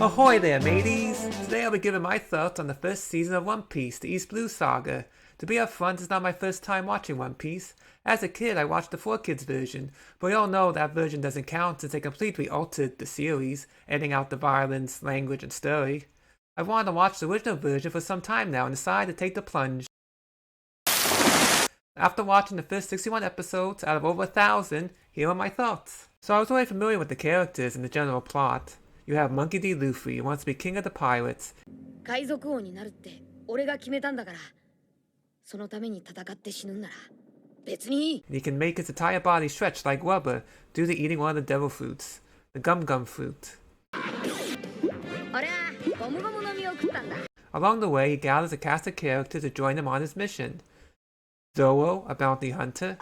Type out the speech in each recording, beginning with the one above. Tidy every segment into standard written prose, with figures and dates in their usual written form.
Ahoy there, mateys! Today I'll be giving my thoughts on the first season of One Piece, the East Blue Saga. To be upfront, it's not my first time watching One Piece. As a kid, I watched the 4Kids version, but we all know that version doesn't count since they completely altered the series, editing out the violence, language, and story. I've wanted to watch the original version for some time now and decided to take the plunge. After watching the first 61 episodes out of over 1,000, here are my thoughts. So I was already familiar with the characters and the general plot. You have Monkey D. Luffy, who wants to be king of the pirates. He can make his entire body stretch like rubber due to eating one of the devil fruits, the gum gum fruit. Along the way, he gathers a cast of characters to join him on his mission. Zoro, a bounty hunter.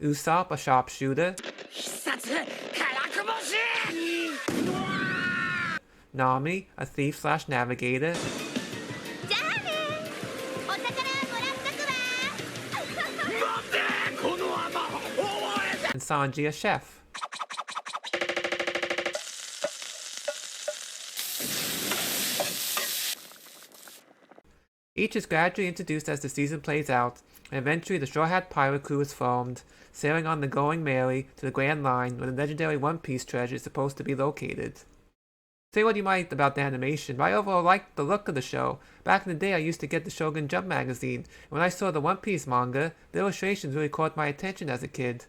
Usopp, a sharpshooter. Nami, a thief/navigator. And Sanji, a chef. Each is gradually introduced as the season plays out, and eventually the Straw Hat Pirate crew is formed, sailing on the Going Merry to the Grand Line where the legendary One Piece treasure is supposed to be located. Say what you might about the animation, but I overall liked the look of the show. Back in the day I used to get the Shogun Jump magazine, and when I saw the One Piece manga, the illustrations really caught my attention as a kid.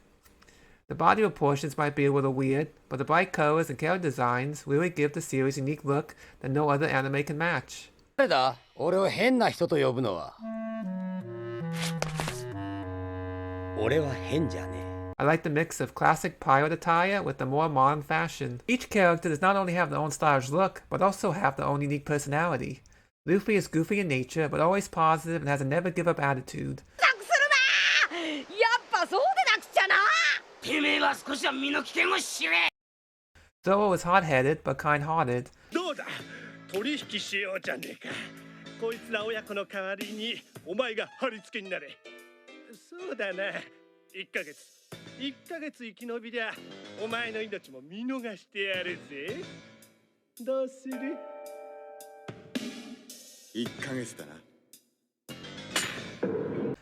The body proportions might be a little weird, but the bright colors and character designs really give the series a unique look that no other anime can match. I like the mix of classic pirate attire with the more modern fashion. Each character does not only have their own stylish look, but also have their own unique personality. Luffy is goofy in nature, but always positive and has a never give up attitude. Zoro is hot-headed, but kind-hearted.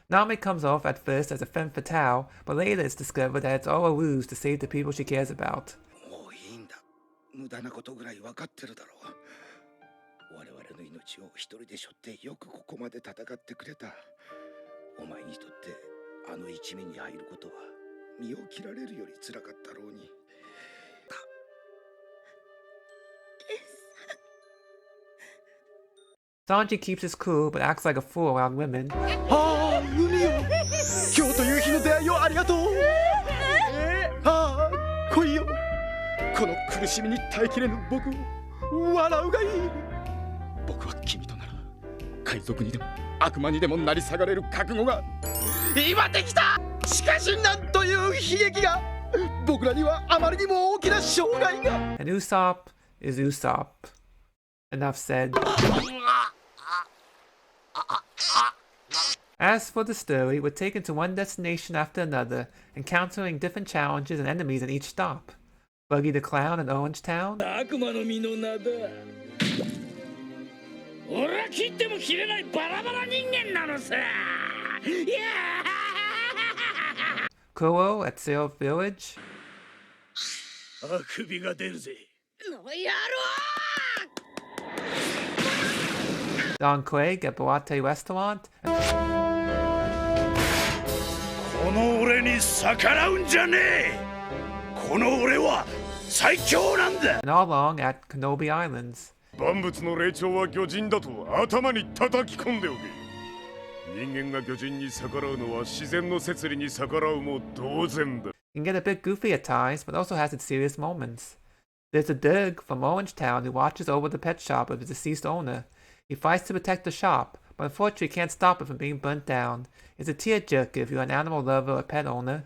Nami comes off at first as a femme fatale, but later it's discovered that it's all a ruse to save the people she cares about. Sanji keeps his cool but acts like a fool around women. And Usopp is Usopp. Enough said. As for the story, we're taken to one destination after another, encountering different challenges and enemies at each stop. Buggy the Clown in Orange Town. Kuro at Syrup Village. Don Craig at Boate Restaurant. And all along at Kenobi Islands. It can get a bit goofy at times, but also has its serious moments. There's a Dirk from Orange Town who watches over the pet shop of his deceased owner. He fights to protect the shop, but unfortunately can't stop it from being burnt down. It's a tearjerker if you're an animal lover or pet owner.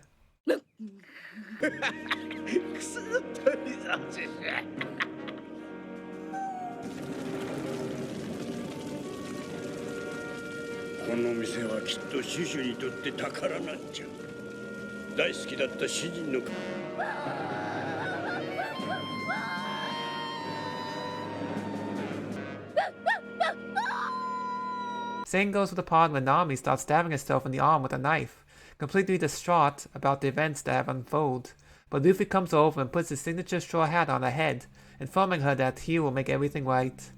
Same goes with the part when Nami starts stabbing herself in the arm with a knife, completely distraught about the events that have unfolded. But Luffy comes over and puts his signature straw hat on her head, informing her that he will make everything right.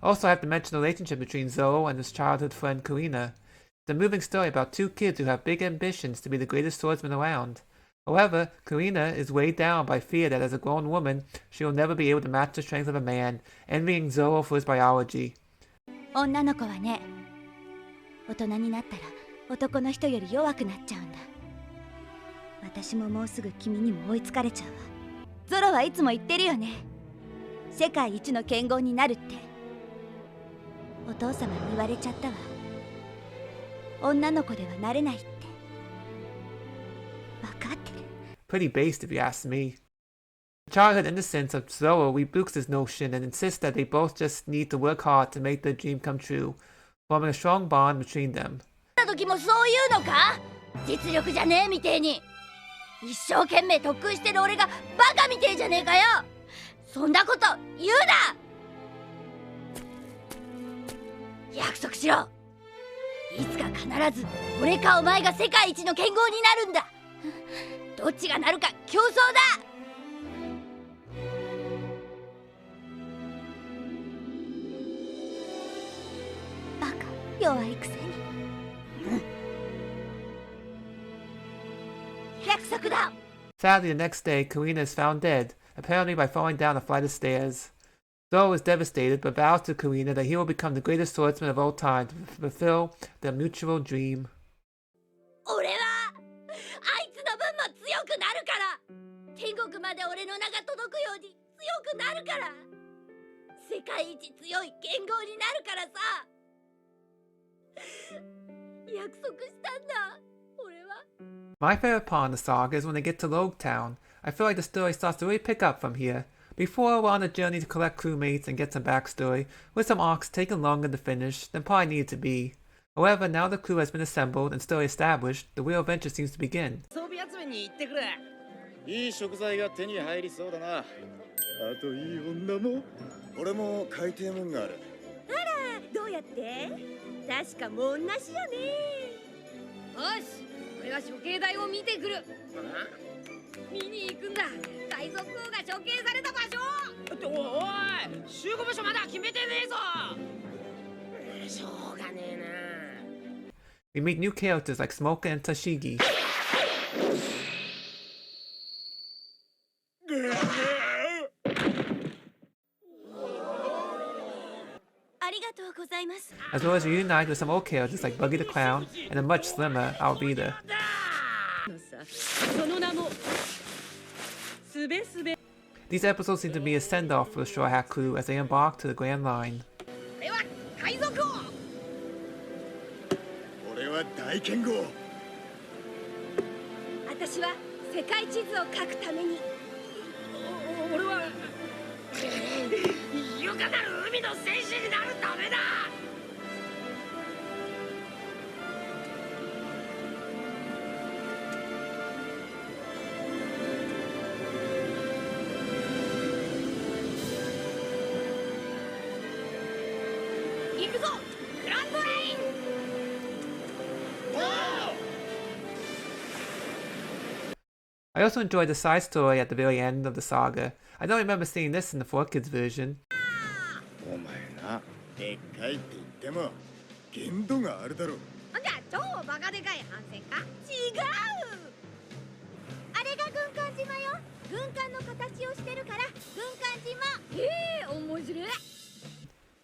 Also, I have to mention the relationship between Zoro and his childhood friend Kurina. It's a moving story about two kids who have big ambitions to be the greatest swordsman around. However, Kurina is weighed down by fear that as a grown woman, she will never be able to match the strength of a man, envying Zoro for his biology. 女の子はね、大人になったら男の人より弱くなっちゃうんだ。私ももうすぐ君にも追いつかれちゃうわ。ゾロはいつも言ってるよね。世界一の剣豪になるって。お父様に言われちゃったわ。女の子ではなれないって。わかってる。Pretty based if you ask me. The childhood innocence of Zoro rebukes this notion and insists that they both just need to work hard to make their dream come true, forming a strong bond between them. 時もそういうのか？実力じゃねえみてえに。一生懸命特訓してる俺がバカみてえじゃねえかよ。そんなこと言うな。約束しろ。いつか必ず俺かお前が世界一の剣豪になるんだ。どっちがなるか競争だ。バカ弱いくせに。約束だ。Sadly, the next day, Kurina is found dead, apparently by falling down a flight of stairs. Zoro is devastated, but vows to Kurina that he will become the greatest swordsman of all time to fulfill their mutual dream. 俺はあいつの分も強くなるから。天国まで俺の名が届くように強くなるから。世界一強い剣豪になるからさ。約束したんだ。俺は。My favorite part in the saga is when they get to Rogue Town. I feel like the story starts to really pick up from here. Before, we're on a journey to collect crewmates and get some backstory, with some arcs taking longer to finish than probably needed to be. However, now the crew has been assembled and story established, the real adventure seems to begin. いい食材が手に入りそうだな。あといい女も。俺も買いてえもんがある。あら、どうやって？確かもんなしよね。よし、俺は処刑台を見てくる。見に行くんだ。海賊王が処刑された場所。おい、集合場所まだ決めてねえぞ。しょうがねえな。We meet new characters like Smoker and Tashigi. ありがとうございます。 As well as reunite with some old characters like Buggy the Clown and a much slimmer Alvida. These episodes seem to be a send-off for the Straw Hat crew as they embark to the Grand Line. 俺は大剣豪。私は世界地図を書くために。俺は優雅なる海の戦士になるためだ。行くぞ、グランドライン。I also enjoyed the side story at the very end of the saga. I don't remember seeing this in the 4Kids version. お前な、でっかいって言っても限度があるだろ。じゃあ超バカでかい帆船か？違う。あれが軍艦島よ。軍艦の形をしてるから軍艦島。面白い。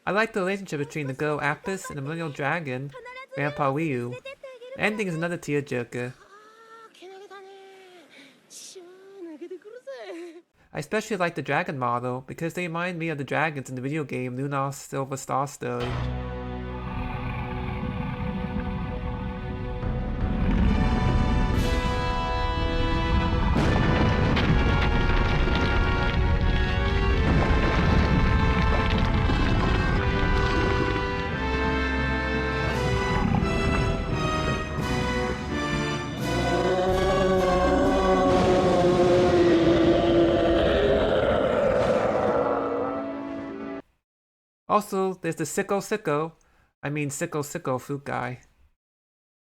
I like the relationship between the girl Apis and the millennial dragon, Grandpa Ryu. The ending is another tearjerker. I especially like the dragon model because they remind me of the dragons in the video game Lunar Silver Star Story. Also, there's the Sicko fruit guy.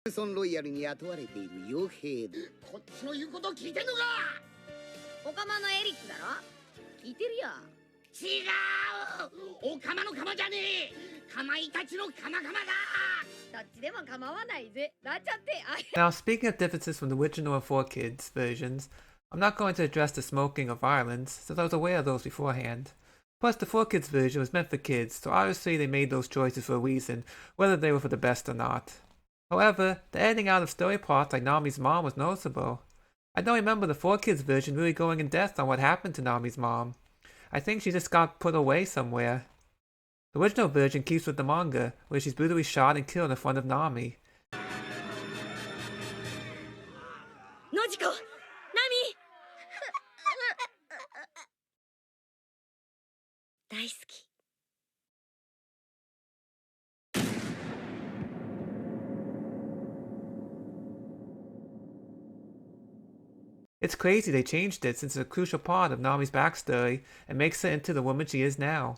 ソンロイヤルに雇われている傭兵だ。こっちの言うこと聞いてんのか。おかまのエリックだろ。聞いてるよ。違う、お釜の釜じゃねえ、かまいたちの釜釜だ。どっちでも構わないぜ。なんちゃって。Now, speaking of differences from the original and 4Kids versions, I'm not going to address the smoking or violence, since I was aware of those beforehand. Plus, the 4Kids version was meant for kids, so obviously they made those choices for a reason, whether they were for the best or not. However, the editing out of story parts like Nami's mom was noticeable. I don't remember the 4Kids version really going in depth on what happened to Nami's mom. I think she just got put away somewhere. The original version keeps with the manga, where she's brutally shot and killed in front of Nami. ノジコ、ナミ。大好き。It's crazy they changed it since it's a crucial part of Nami's backstory and makes her into the woman she is now.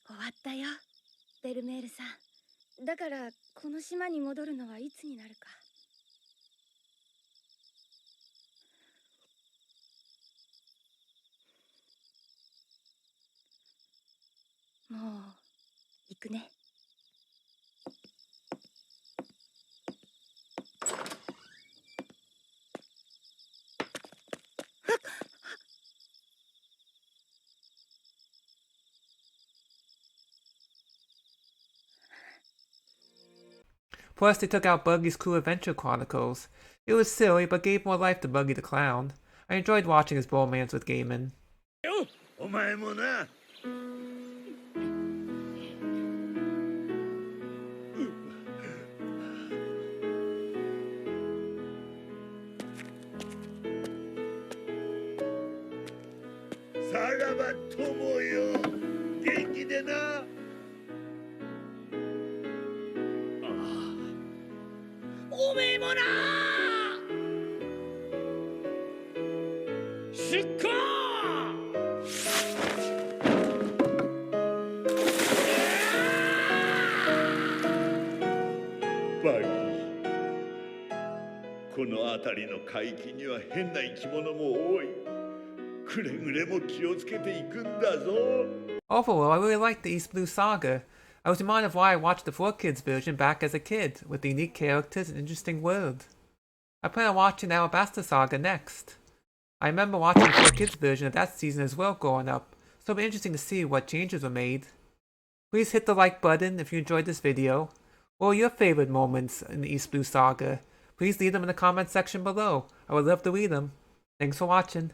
終わったよ、ベルメールさん。だからこの島に戻るのはいつになるか。もう行くね。Plus, they took out Buggy's Cool Adventure Chronicles. It was silly, but gave more life to Buggy the Clown. I enjoyed watching his bromance with Gaiman. お前もな。さらば友よ、元気でな。おめえもな。出航。バギー、この辺りの海域には変な生き物も多い。くれぐれも気をつけていくんだぞ。 Overall, I really liked the East Blue Saga. I was reminded of why I watched the 4Kids version back as a kid, with the unique characters and interesting world. I plan on watching the Alabasta Saga next. I remember watching the 4Kids version of that season as well growing up, so it'll be interesting to see what changes were made. Please hit the like button if you enjoyed this video. What were your favorite moments in the East Blue Saga? Please leave them in the comment section below. I would love to read them. Thanks for watching.